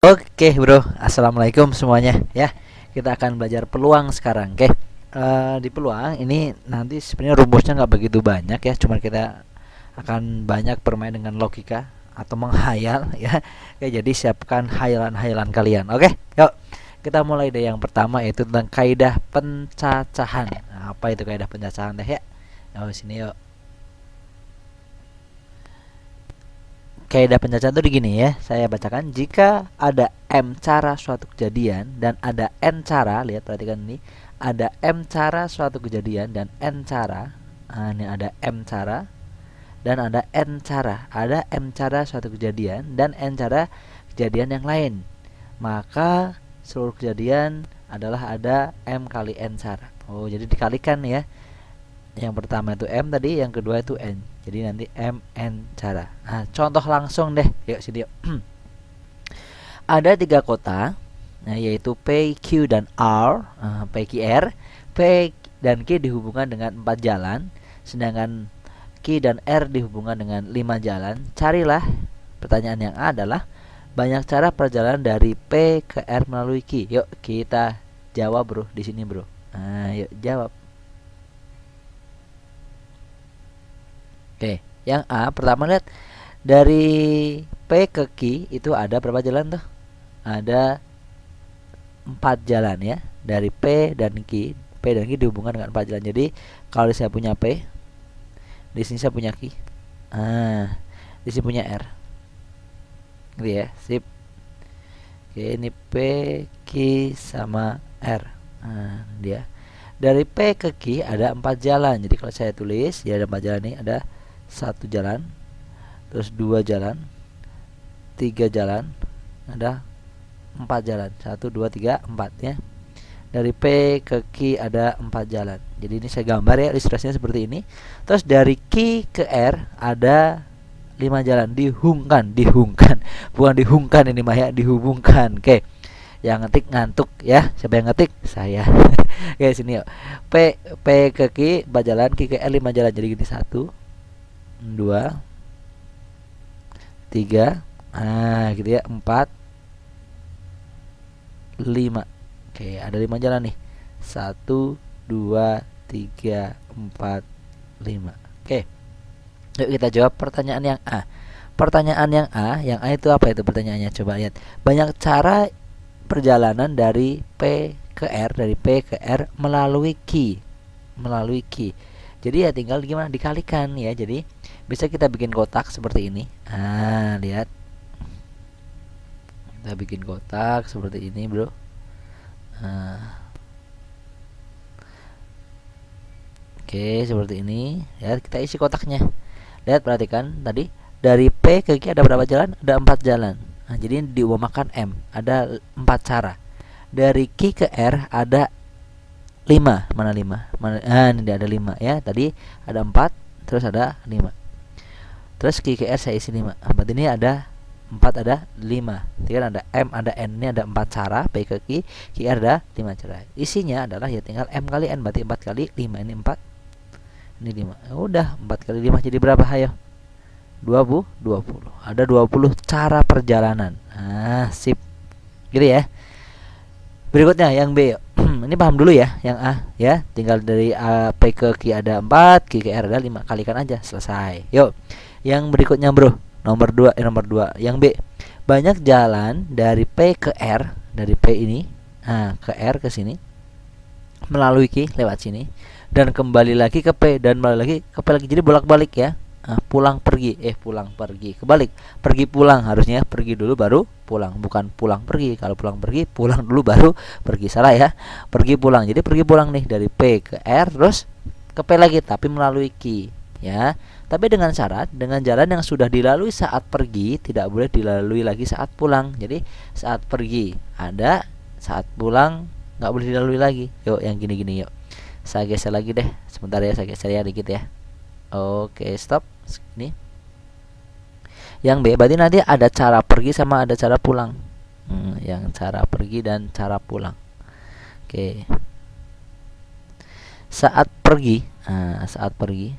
Oke bro, assalamualaikum semuanya ya. Kita akan belajar peluang sekarang. Oke. Di peluang ini nanti sebenarnya rumusnya nggak begitu banyak ya, cuman kita akan banyak bermain dengan logika atau menghayal ya. Oke, jadi siapkan hayalan-hayalan kalian. Oke, yuk kita mulai dari yang pertama, yaitu tentang kaidah pencacahan. Nah, apa itu kaidah pencacahan teh ya? Oh sini yuk. Kaidah pencacahan itu begini ya, saya bacakan. Jika ada M cara suatu kejadian dan ada N cara, lihat perhatikan ini, ada M cara suatu kejadian dan N cara. Nah, ini ada M cara dan ada N cara. Ada M cara suatu kejadian dan N cara kejadian yang lain. Maka seluruh kejadian adalah ada M kali N cara. Oh, jadi dikalikan ya. Yang pertama itu M tadi, yang kedua itu N. Jadi nanti M N cara. Nah, contoh langsung deh. Yuk sini yuk. Ada 3 kota, nah, yaitu P, Q dan R. P, Q, R. P dan Q dihubungkan dengan 4 jalan, sedangkan Q dan R dihubungkan dengan 5 jalan. Carilah, pertanyaan yang A adalah banyak cara perjalanan dari P ke R melalui Q. Yuk kita jawab bro di sini bro. Nah, yuk jawab. Oke, yang A pertama lihat dari P ke Q itu ada berapa jalan tuh? Ada 4 jalan ya. Dari P dan Q dihubungkan dengan 4 jalan. Jadi kalau saya punya P, di sini saya punya Q. Di sini punya R. Gitu ya, sip. Oke, ini P, Q sama R. Nah, dia. Dari P ke Q ada 4 jalan. Jadi kalau saya tulis, ya ada 4 jalan nih, ada 1 jalan, terus 2 jalan, 3 jalan, ada 4 jalan, 1, 2, 3, 4 ya. Dari P ke Q ada 4 jalan. Jadi ini saya gambar ya, ilustrasinya seperti ini. Terus dari Q ke R ada 5 jalan, dihubungkan, bukan dihubungkan ini mah ya, dihubungkan. Oke, yang ngetik ngantuk ya. Siapa yang ngetik? Saya. Oke, sini yuk. P ke Q 4 jalan, Q ke R 5 jalan. Jadi gini, 1 2 3, gitu ya, 4 5. Oke, ada 5 jalan nih. 1 2 3 4 5. Oke, yuk kita jawab pertanyaan yang A. Pertanyaan yang A itu apa itu pertanyaannya? Coba lihat. Banyak cara perjalanan dari P ke R, dari P ke R melalui Q. Jadi ya tinggal gimana, dikalikan ya. Jadi bisa kita bikin kotak seperti ini. Lihat. Kita bikin kotak seperti ini, bro. Oke, seperti ini. Ya, kita isi kotaknya. Lihat, perhatikan tadi dari P ke Q ada berapa jalan? Ada 4 jalan. Nah, jadi diumpamakan M, ada 4 cara. Dari Q ke R ada 5. Mana 5? Ini ada 5 ya. Tadi ada 4, terus ada 5. Terus Q ke R saya isi 5. Berarti ini ada 4, ada 5. Jadi ada M, ada N, ini ada 4 cara. P ke Q, Q R ada 5 cara. Isinya adalah ya tinggal M kali N, berarti 4 kali 5. Ini 4, ini 5. Udah, 4 kali 5 jadi berapa? Ayo. 20. Ada 20 cara perjalanan. Sip. Gitu ya. Berikutnya yang B. Ini paham dulu ya, yang A ya. Tinggal dari P ke Q ada 4, Q ke R ada 5. Kalikan aja, selesai. Yuk. Yang berikutnya, bro. Nomor 2. Yang B. Banyak jalan dari P ke R, dari P ini ke R ke sini, melalui Q lewat sini, dan kembali lagi ke P, dan kembali lagi ke P lagi. Jadi bolak-balik ya. Pulang pergi, kebalik, pergi pulang harusnya, pergi dulu baru pulang, bukan pulang pergi. Kalau pulang pergi, pulang dulu baru pergi, salah ya. Pergi pulang, jadi pergi pulang nih dari P ke R terus ke P lagi, tapi melalui Q ya. Tapi dengan syarat, dengan jalan yang sudah dilalui saat pergi tidak boleh dilalui lagi saat pulang. Jadi saat pergi ada, saat pulang nggak boleh dilalui lagi. Yuk yang gini-gini yuk. Saya geser lagi deh, sebentar ya, saya geser ya dikit ya. Oke, stop. Ini yang B, berarti nanti ada cara pergi sama ada cara pulang. Yang cara pergi dan cara pulang. Oke. Saat pergi, saat pergi.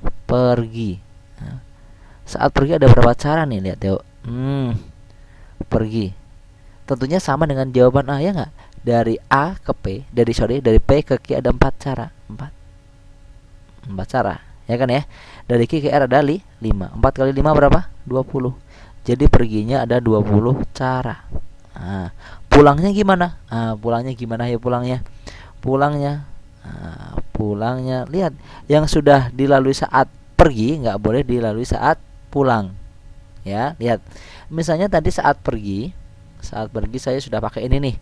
Saat pergi ada berapa cara nih, lihat yuk. Pergi. tentunya sama dengan jawaban A, ya nggak? Dari A ke P, dari P ke Q ada 4 cara. 4 cara, ya kan ya? Dari Q ke R ada 5. 4 kali 5 berapa? 20. Jadi perginya ada 20 cara. Nah, pulangnya gimana? Pulangnya gimana ya pulangnya? Pulangnya lihat, yang sudah dilalui saat pergi nggak boleh dilalui saat pulang. Ya, lihat. Misalnya tadi saat pergi saya sudah pakai ini nih.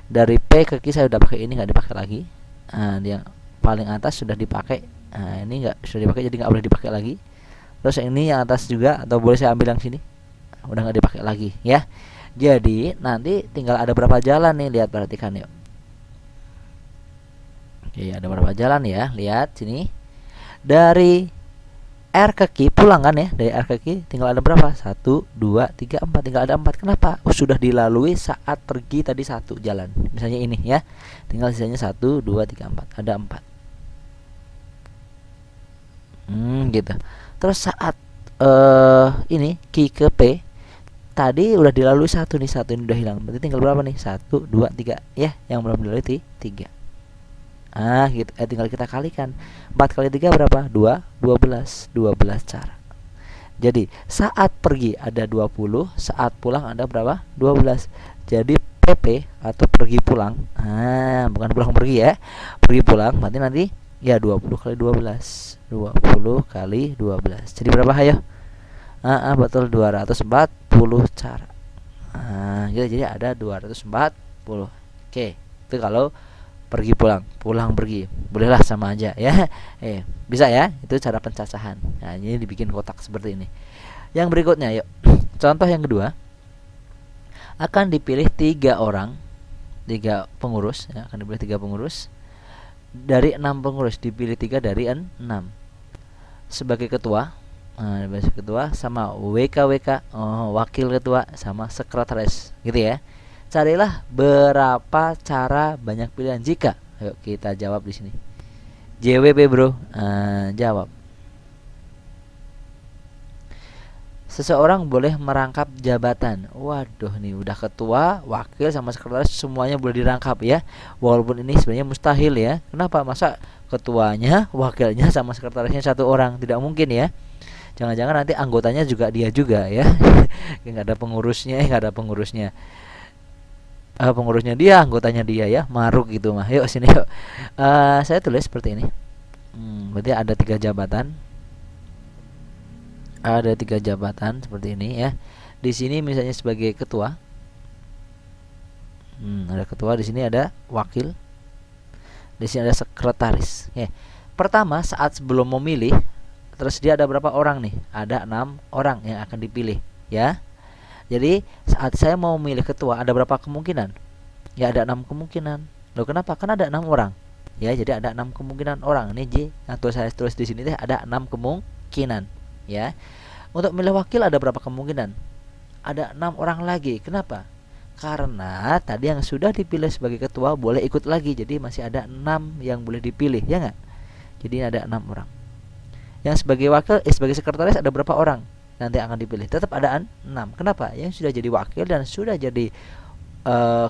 Dari P ke Q saya sudah pakai ini, nggak dipakai lagi. Yang paling atas sudah dipakai. Ini nggak sudah dipakai, jadi nggak boleh dipakai lagi. Terus yang ini yang atas juga, atau boleh saya ambil yang sini, udah nggak dipakai lagi, ya. Jadi nanti tinggal ada berapa jalan nih, lihat, perhatikan yuk. Oke, ada berapa jalan ya? Lihat sini. Dari R ke Q pulang kan ya? Dari R ke Q tinggal ada berapa? 1, 2, 3, 4. Tinggal ada 4. Kenapa? Sudah dilalui saat pergi tadi 1 jalan. Misalnya ini ya. Tinggal sisanya 1, 2, 3, 4. Ada 4. Gitu. Terus saat ini Q ke P tadi udah dilalui 1 nih, 1 ini udah hilang. Berarti tinggal berapa nih? 1, 2, 3 ya. Yang belum dilalui 3. Gitu. Tinggal kita kalikan. 4 kali 3 berapa? 2, 12. 12 cara. Jadi saat pergi ada 20, saat pulang ada berapa? 12. Jadi PP atau pergi pulang. Bukan pulang pergi ya. Pergi pulang berarti nanti ya 20 kali 12. 20 kali 12. Jadi berapa ayo? Betul, 240 cara. Gitu, jadi ada 240. Oke, itu kalau pergi pulang pergi, bolehlah sama aja ya. Bisa ya, itu cara pencacahan. Nah, ini dibikin kotak seperti ini. Yang berikutnya yuk. Contoh yang kedua, akan dipilih 3 orang, 3 pengurus ya, akan dipilih 3 pengurus. Dari 6 pengurus dipilih 3 dari 6. Sebagai ketua, sama WK, wakil ketua, sama sekretaris, gitu ya. Carilah berapa cara banyak pilihan jika. Ayo kita jawab di sini. JWP bro, jawab. Seseorang boleh merangkap jabatan. Waduh, nih udah ketua, wakil, sama sekretaris semuanya boleh dirangkap ya. Walaupun ini sebenarnya mustahil ya. Kenapa? Masa ketuanya, wakilnya, sama sekretarisnya 1 orang? Tidak mungkin ya. Jangan-jangan nanti anggotanya juga dia juga ya. Nggak ada pengurusnya, pengurusnya dia, anggotanya dia ya. Maruk gitu mah. Yuk sini yuk. Saya tulis seperti ini. Berarti ada 3 jabatan. Ada 3 jabatan seperti ini ya. Di sini misalnya sebagai ketua. Ada ketua, di sini ada wakil. Di sini ada sekretaris. Pertama, saat sebelum memilih, tersedia ada berapa orang nih? Ada 6 orang yang akan dipilih ya. Jadi saat saya mau memilih ketua ada berapa kemungkinan? Ya ada 6 kemungkinan. Loh kenapa? Kan ada 6 orang. Ya, jadi ada 6 kemungkinan orang. Ini J, atau saya tulis di sini deh, ada 6 kemungkinan ya. Untuk milih wakil ada berapa kemungkinan? Ada 6 orang lagi. Kenapa? Karena tadi yang sudah dipilih sebagai ketua boleh ikut lagi. Jadi masih ada 6 yang boleh dipilih, ya enggak? Jadi ada 6 orang. Yang sebagai wakil, sebagai sekretaris ada berapa orang nanti akan dipilih? Tetap ada 6. Kenapa? Yang sudah jadi wakil dan sudah jadi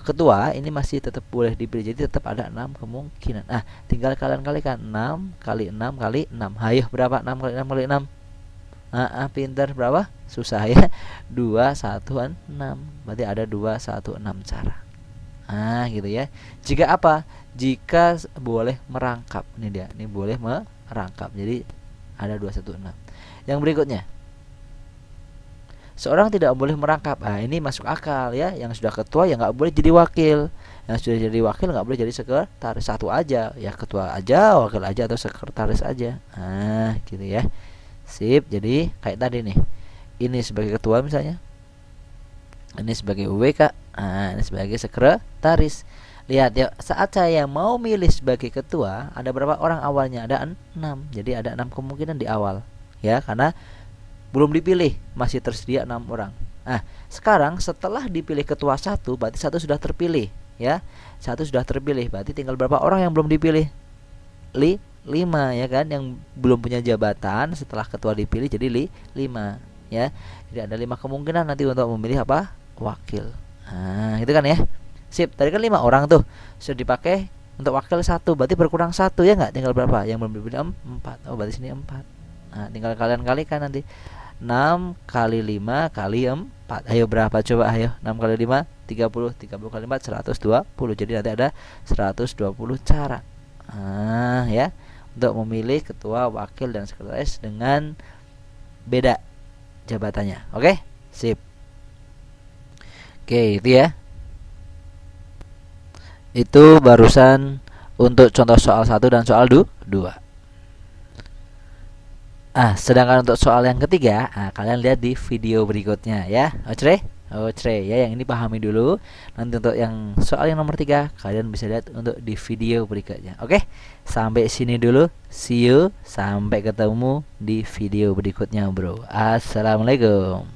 ketua ini masih tetap boleh dipilih. Jadi tetap ada 6 kemungkinan. Tinggal kalian kalikan 6 kali 6 kali 6. Hayo berapa? 6 kali 6 kali 6. Pintar, berapa? Susah ya. 2, 1, 6. Berarti ada 2, 1, 6 cara. Gitu ya. Jika apa? Jika boleh merangkap. Ini dia. Ini boleh merangkap. Jadi ada 2, 1, 6. Yang berikutnya, seorang tidak boleh merangkap. Ini masuk akal ya. Yang sudah ketua ya nggak boleh jadi wakil. Yang sudah jadi wakil nggak boleh jadi sekretaris. 1 aja. Ya ketua aja, wakil aja, atau sekretaris aja. Gitu ya. Sip. Jadi kayak tadi nih. Ini sebagai ketua misalnya. Ini sebagai WK. Ini sebagai sekretaris. Lihat ya, saat saya mau milih sebagai ketua, ada berapa orang awalnya? Ada 6. Jadi ada 6 kemungkinan di awal. Ya, karena belum dipilih, masih tersedia 6 orang. Sekarang setelah dipilih ketua 1, berarti 1 sudah terpilih, ya. 1 sudah terpilih, berarti tinggal berapa orang yang belum dipilih? 5 ya kan, yang belum punya jabatan setelah ketua dipilih, jadi 5 ya. Jadi ada 5 kemungkinan nanti untuk memilih apa? Wakil. Nah, itu kan ya. Sip, tadi kan 5 orang tuh. Sudah dipakai untuk wakil satu, berarti berkurang satu ya nggak? Tinggal berapa? Yang belum dipilih 4. Oh, berarti sini 4. Nah, tinggal kalian kalikan nanti. 6 kali 5 kali 4. Ayo berapa coba ayo? 6 kali 5 30. 30 kali 4 120. Jadi nanti ada 120 cara. Nah, ya. Untuk memilih ketua, wakil dan sekretaris dengan beda jabatannya. Oke? Sip. Oke, itu ya. Itu barusan untuk contoh soal 1 dan soal 2. Sedangkan untuk soal yang ketiga, kalian lihat di video berikutnya ya. Ocre ya, yang ini pahami dulu. Nanti untuk yang soal yang nomor 3 kalian bisa lihat untuk di video berikutnya. Oke, sampai sini dulu. See you, sampai ketemu di video berikutnya bro. Assalamualaikum.